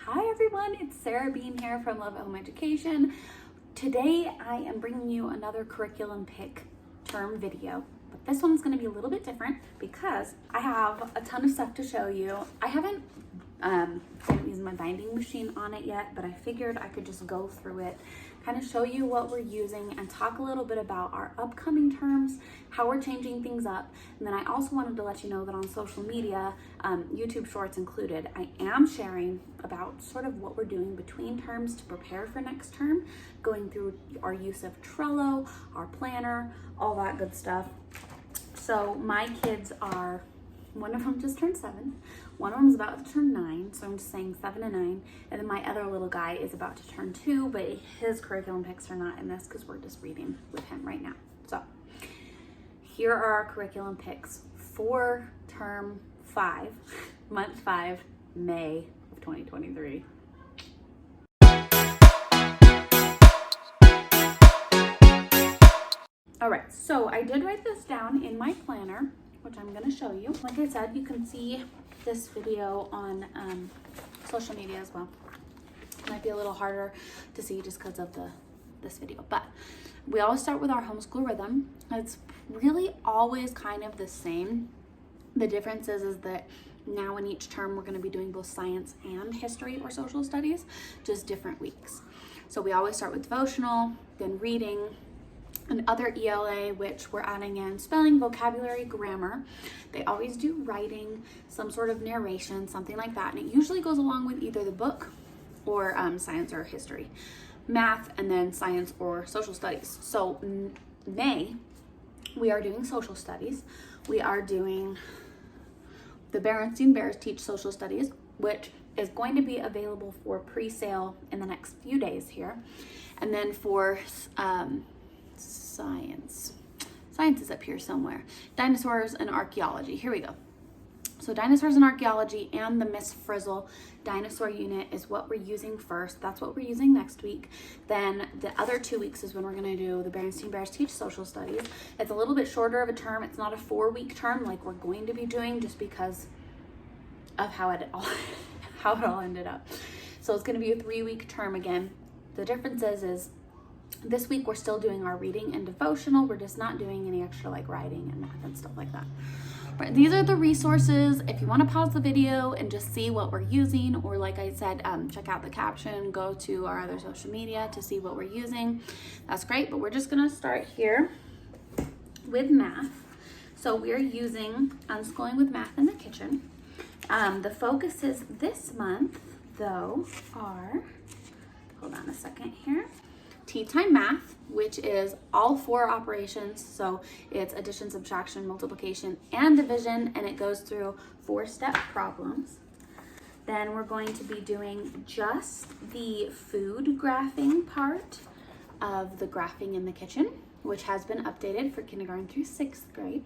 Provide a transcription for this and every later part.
Hi everyone, it's Sarah Bean here from Love at Home Education. Today I am bringing you another curriculum pick term video, but this one's going to be a little bit different because I have a ton of stuff to show you. I haven't used my binding machine on it yet, but I figured I could just go through it, kind of show you what we're using and talk a little bit about our upcoming terms, how we're changing things up. And then I also wanted to let you know that on social media, YouTube Shorts included, I am sharing about sort of what we're doing between terms to prepare for next term, going through our use of Trello, our planner, all that good stuff. So my kids are, one of them just turned 7, one of them is about to turn 9, so I'm just saying 7 and 9, and then my other little guy is about to turn 2, but his curriculum picks are not in this because we're just reading with him right now. So here are our curriculum picks for term 5, month 5, May of 2023. All right, so I did write this down in my planner, which I'm going to show you. Like I said, you can see this video on social media as well. It might be a little harder to see just because of this video, but we always start with our homeschool rhythm. It's really always kind of the same. The difference is that now in each term we're going to be doing both science and history or social studies, just different weeks. So we always start with devotional, then reading, and other ELA, which we're adding in spelling, vocabulary, grammar. They always do writing, some sort of narration, something like that. And it usually goes along with either the book or science or history. Math, and then science or social studies. So May, we are doing social studies. We are doing the Berenstain Bears Teach Social Studies, which is going to be available for pre-sale in the next few days here. And then for science is up here somewhere. Dinosaurs and archaeology. Here we go. So dinosaurs and archaeology and the Miss Frizzle dinosaur unit is what we're using first. That's what we're using next week. Then the other 2 weeks is when we're going to do the Berenstain Bears Teach Social Studies. It's a little bit shorter of a term. It's not a 4-week term like we're going to be doing just because of how it all ended up. So it's going to be a 3-week term again. The difference is this week we're still doing our reading and devotional. We're just not doing any extra like writing and math and stuff like that. But these are the resources. If you want to pause the video and just see what we're using, or like I said, check out the caption, go to our other social media to see what we're using. That's great, but we're just going to start here with math. So we're using Unschooling with Math in the Kitchen. The focuses this month, though, are, hold on a second here, Tea Time Math, which is all 4 operations. So it's addition, subtraction, multiplication, and division, and it goes through 4-step problems. Then we're going to be doing just the food graphing part of the graphing in the kitchen, which has been updated for kindergarten through 6th grade.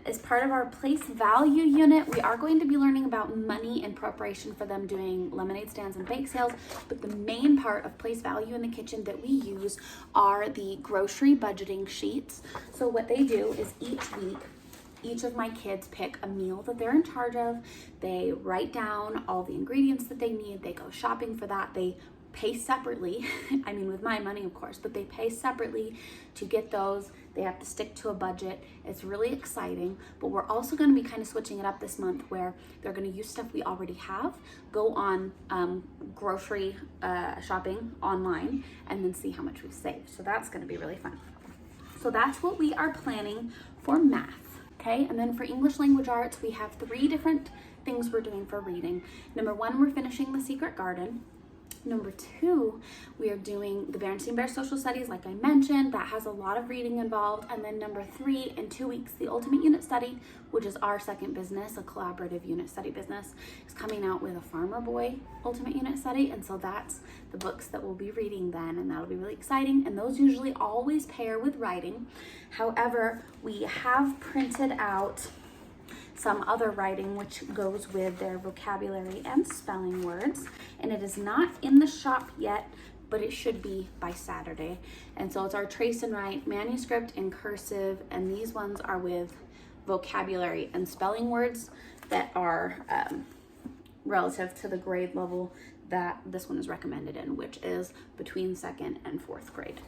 As part of our place value unit, we are going to be learning about money in preparation for them doing lemonade stands and bake sales, but the main part of place value in the kitchen that we use are the grocery budgeting sheets. So what they do is each week, each of my kids pick a meal that they're in charge of. They write down all the ingredients that they need. They go shopping for that. They pay separately, I mean with my money of course, but they pay separately to get those. They have to stick to a budget. It's really exciting, but we're also going to be kind of switching it up this month where they're going to use stuff we already have, go on grocery shopping online, and then see how much we've saved. So that's going to be really fun. So that's what we are planning for math. Okay, and then for English language arts, we have 3 different things we're doing for reading. Number 1, we're finishing The Secret Garden. Number 2, we are doing the Berenstain Bears Social Studies, like I mentioned. That has a lot of reading involved. And then number 3, in 2 weeks, the Ultimate Unit Study, which is our second business, a collaborative unit study business, is coming out with a Farmer Boy Ultimate Unit Study. And so that's the books that we'll be reading then, and that'll be really exciting. And those usually always pair with writing. However, we have printed out some other writing which goes with their vocabulary and spelling words, and it is not in the shop yet, but it should be by Saturday. And so it's our trace and write manuscript in cursive, and these ones are with vocabulary and spelling words that are relative to the grade level that this one is recommended in, which is between 2nd and 4th grade.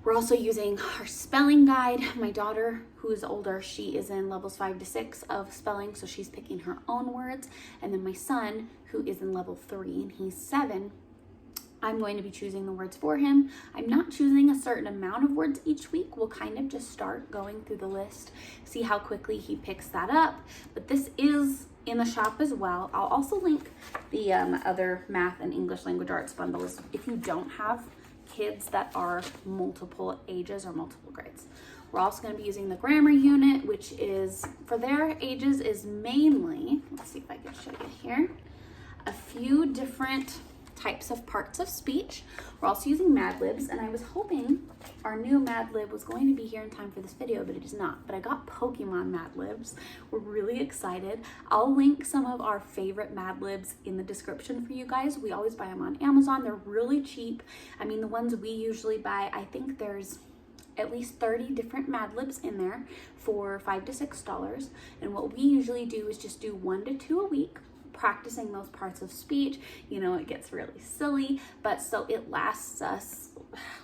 We're also using our spelling guide. My daughter, who is older, she is in levels 5 to 6 of spelling, so she's picking her own words. And then my son, who is in level 3 and he's 7, I'm going to be choosing the words for him. I'm not choosing a certain amount of words each week. We'll kind of just start going through the list, see how quickly he picks that up. But this is in the shop as well. I'll also link the other math and English language arts bundles if you don't have kids that are multiple ages or multiple grades. We're also going to be using the grammar unit, which is for their ages is mainly, let's see if I can show you here, a few different types of parts of speech. We're also using Mad Libs, and I was hoping our new Mad Lib was going to be here in time for this video, but it is not. But I got Pokemon Mad Libs. We're really excited. I'll link some of our favorite Mad Libs in the description for you guys. We always buy them on Amazon. They're really cheap. I mean, the ones we usually buy, I think there's at least 30 different Mad Libs in there for $5 to $6. And what we usually do is just do 1 to 2 a week, practicing those parts of speech. You know, it gets really silly, but so it lasts us,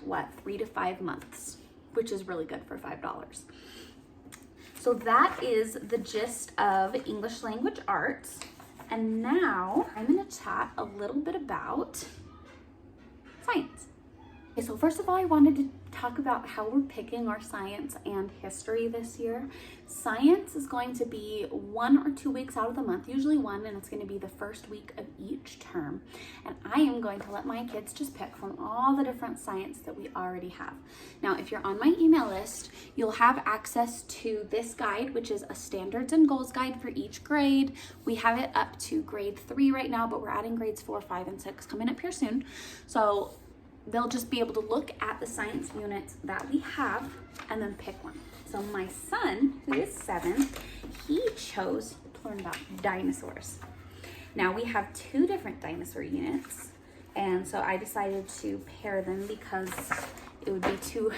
what, 3 to 5 months, which is really good for $5. So that is the gist of English language arts. And now I'm going to chat a little bit about science. Okay, so first of all, I wanted to talk about how we're picking our science and history this year. Science is going to be 1 or 2 weeks out of the month, usually 1, and it's going to be the first week of each term. And I am going to let my kids just pick from all the different science that we already have. Now, if you're on my email list, you'll have access to this guide, which is a standards and goals guide for each grade. We have it up to grade 3 right now, but we're adding grades 4, 5, and 6 coming up here soon. So they'll just be able to look at the science units that we have and then pick one. So my son, who is 7, he chose to learn about dinosaurs. Now we have 2 different dinosaur units, and so I decided to pair them because it would be too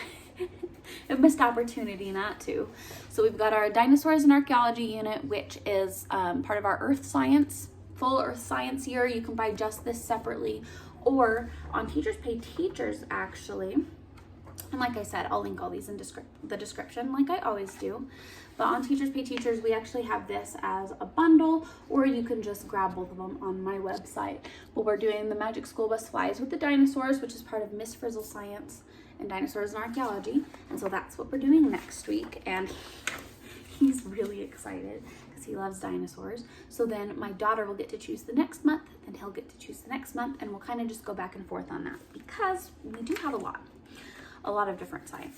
a missed opportunity not to. So we've got our dinosaurs and archaeology unit, which is part of our earth science, full earth science year. You can buy just this separately, or on Teachers Pay Teachers, actually. And like I said, I'll link all these in the description like I always do. But on Teachers Pay Teachers, we actually have this as a bundle, or you can just grab both of them on my website. But we're doing the Magic School Bus Flies with the Dinosaurs, which is part of Miss Frizzle Science and Dinosaurs and Archaeology. And so that's what we're doing next week. And he's really excited because he loves dinosaurs. So then my daughter will get to choose the next month, then he'll get to choose the next month, and we'll kind of just go back and forth on that because we do have a lot of different science.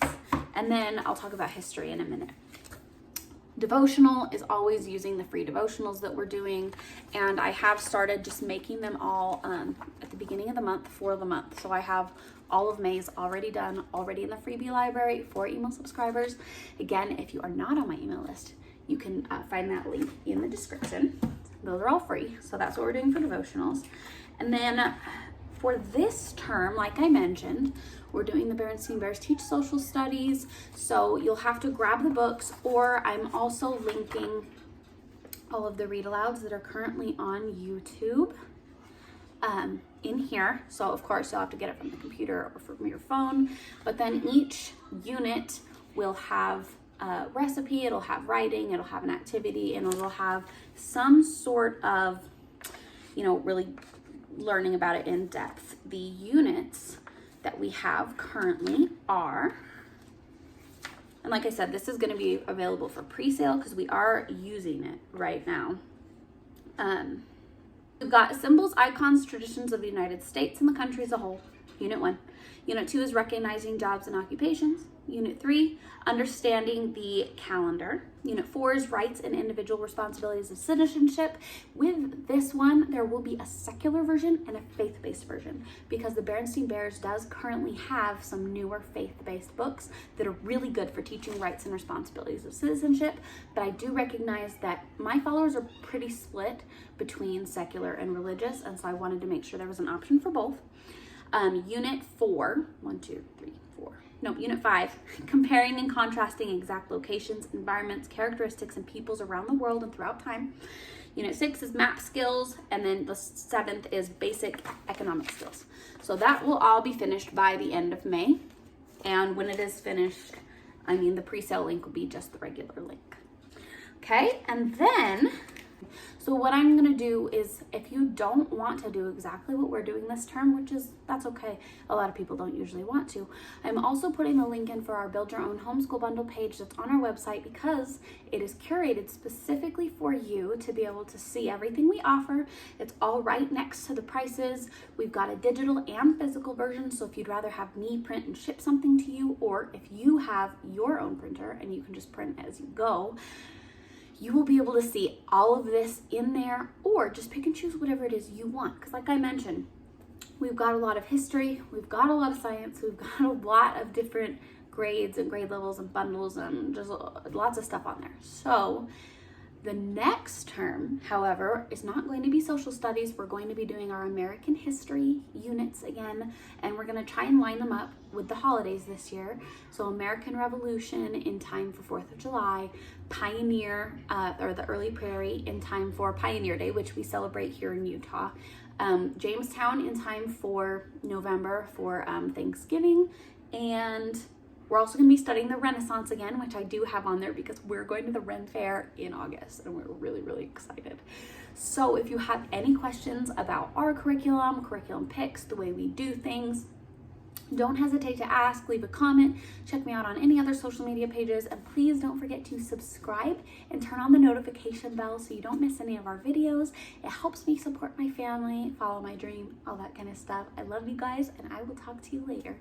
And then I'll talk about history in a minute. Devotional is always using the free devotionals that we're doing, and I have started just making them all at the beginning of the month for the month. So I have all of May's already done, already in the freebie library for email subscribers. Again, if you are not on my email list, you can find that link in the description. Those are all free, so that's what we're doing for devotionals. And then for this term, like I mentioned, we're doing the Berenstain Bears Teach Social Studies, so you'll have to grab the books, or I'm also linking all of the read alouds that are currently on YouTube in here. So of course you'll have to get it from the computer or from your phone, but then each unit will have a recipe, it'll have writing, it'll have an activity, and it'll have some sort of, really learning about it in depth. The units that we have currently are, and like I said, this is going to be available for pre-sale because we are using it right now. We've got Symbols, Icons, Traditions of the United States and the Country as a Whole, Unit 1. Unit 2 is Recognizing Jobs and Occupations. Unit 3, Understanding the Calendar. Unit 4 is Rights and Individual Responsibilities of Citizenship. With this one, there will be a secular version and a faith-based version because the Berenstain Bears does currently have some newer faith-based books that are really good for teaching rights and responsibilities of citizenship. But I do recognize that my followers are pretty split between secular and religious, and so I wanted to make sure there was an option for both. Unit 4, Unit 5, Comparing and Contrasting Exact Locations, Environments, Characteristics, and Peoples Around the World and Throughout Time. Unit 6 is math skills, and then the 7th is basic economic skills. So that will all be finished by the end of May. And when it is finished, the pre-sale link will be just the regular link. Okay, and then, so what I'm gonna do is, if you don't want to do exactly what we're doing this term, that's okay. A lot of people don't usually want to. I'm also putting the link in for our Build Your Own Homeschool Bundle page that's on our website, because it is curated specifically for you to be able to see everything we offer. It's all right next to the prices. We've got a digital and physical version, so if you'd rather have me print and ship something to you, or if you have your own printer and you can just print as you go, you will be able to see all of this in there, or just pick and choose whatever it is you want. Because like I mentioned, we've got a lot of history, we've got a lot of science, we've got a lot of different grades and grade levels and bundles and just lots of stuff on there. So the next term, however, is not going to be social studies. We're going to be doing our American history units again, and we're going to try and line them up with the holidays this year. So American Revolution in time for 4th of July, Pioneer, or the Early Prairie in time for Pioneer Day, which we celebrate here in Utah. Jamestown in time for November for Thanksgiving, and we're also going to be studying the Renaissance again, which I do have on there because we're going to the Ren Fair in August, and we're really, really excited. So if you have any questions about our curriculum picks, the way we do things, don't hesitate to ask, leave a comment, check me out on any other social media pages, and please don't forget to subscribe and turn on the notification bell so you don't miss any of our videos. It helps me support my family, follow my dream, all that kind of stuff. I love you guys, and I will talk to you later.